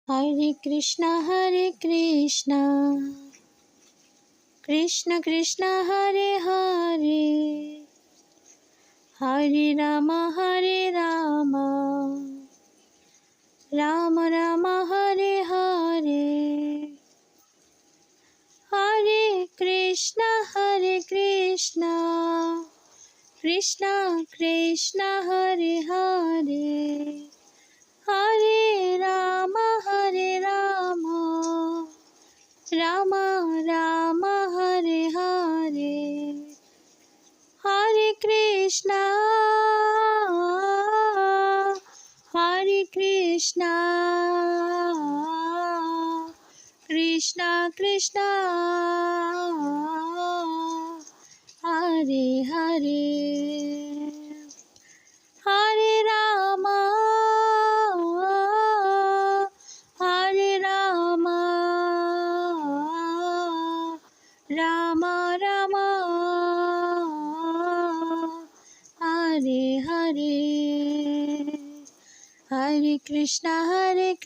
Hare Krishna, Krishna Krishna Hare Hare, Hare Rama, Rama Rama Hare Hare, Hare Krishna, Krishna Krishna Hare Hare, Hare Rama, Rama Rama Hare Hare, Hare Krishna, Krishna Krishna Hare Hare, Hare Rama, Rama Rama Hare Hare, Hare Krishna, Krishna